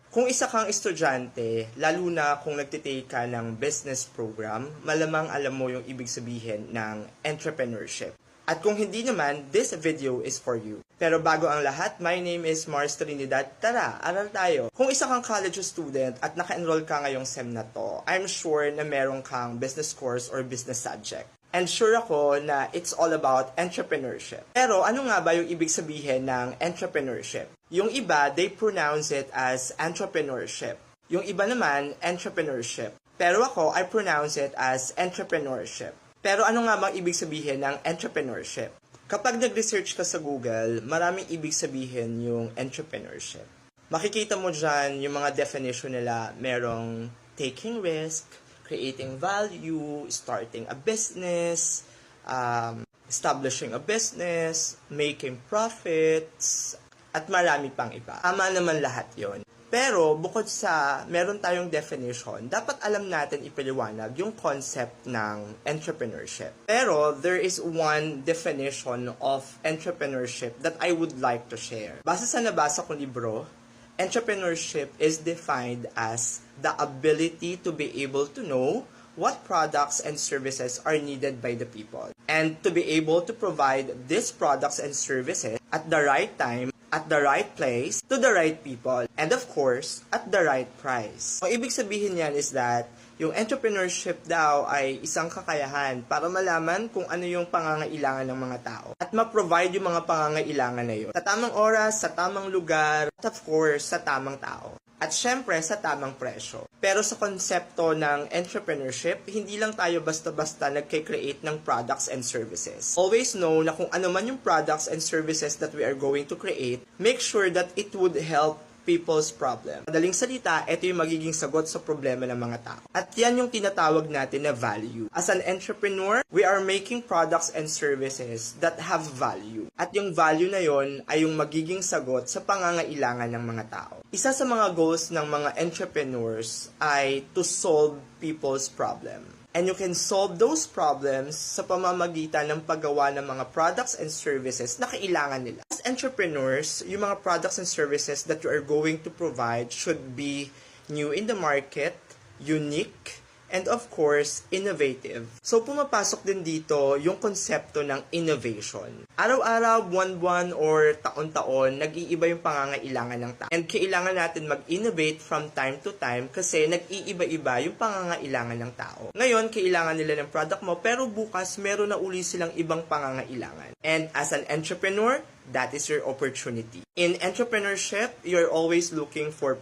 Kung isa kang estudyante, lalo na kung nagtitake ka ng business program, malamang alam mo yung ibig sabihin ng entrepreneurship. At kung hindi naman, this video is for you. Pero bago ang lahat, my name is Mars Trinidad. Tara, aral tayo. Kung isa kang college student at naka-enroll ka ngayong SEM na to, I'm sure na meron kang business course or business subject. And sure ako na it's all about entrepreneurship. Pero ano nga ba yung ibig sabihin ng entrepreneurship? Yung iba, they pronounce it as entrepreneurship. Yung iba naman, entrepreneurship. Pero ako, I pronounce it as entrepreneurship. Pero ano nga bang ibig sabihin ng entrepreneurship? Kapag nag-research ka sa Google, maraming ibig sabihin yung entrepreneurship. Makikita mo dyan yung mga definition nila, merong taking risk, creating value, starting a business, establishing a business, making profits, at marami pang iba. Tama naman lahat yon. Pero bukod sa meron tayong definition, dapat alam natin ipaliwanag yung concept ng entrepreneurship. Pero there is one definition of entrepreneurship that I would like to share. Base sa nabasa kong libro, entrepreneurship is defined as the ability to be able to know what products and services are needed by the people, and to be able to provide these products and services at the right time, at the right place, to the right people, and of course, at the right price. Ang ibig sabihin niyan is that yung entrepreneurship daw ay isang kakayahan para malaman kung ano yung pangangailangan ng mga tao at ma-provide yung mga pangangailangan na yun sa tamang oras, sa tamang lugar, at of course, sa tamang tao. At syempre, sa tamang presyo. Pero sa konsepto ng entrepreneurship, hindi lang tayo basta-basta nagkikreate ng products and services. Always know na kung ano man yung products and services that we are going to create, make sure that it would help people's problem. Madaling salita, ito yung magiging sagot sa problema ng mga tao. At yan yung tinatawag natin na value. As an entrepreneur, we are making products and services that have value. At yung value na yon ay yung magiging sagot sa pangangailangan ng mga tao. Isa sa mga goals ng mga entrepreneurs ay to solve people's problem. And you can solve those problems sa pamamagitan ng paggawa ng mga products and services na kailangan nila. As entrepreneurs, yung mga products and services that you are going to provide should be new in the market, unique, and of course, innovative. So, pumapasok din dito yung konsepto ng innovation. Araw-araw, buwan-buwan, or taon-taon, nag-iiba yung pangangailangan ng tao. And kailangan natin mag-innovate from time to time kasi nag-iiba-iba yung pangangailangan ng tao. Ngayon, kailangan nila ng product mo, pero bukas, meron na uli silang ibang pangangailangan. And as an entrepreneur, that is your opportunity. In entrepreneurship, you're always looking for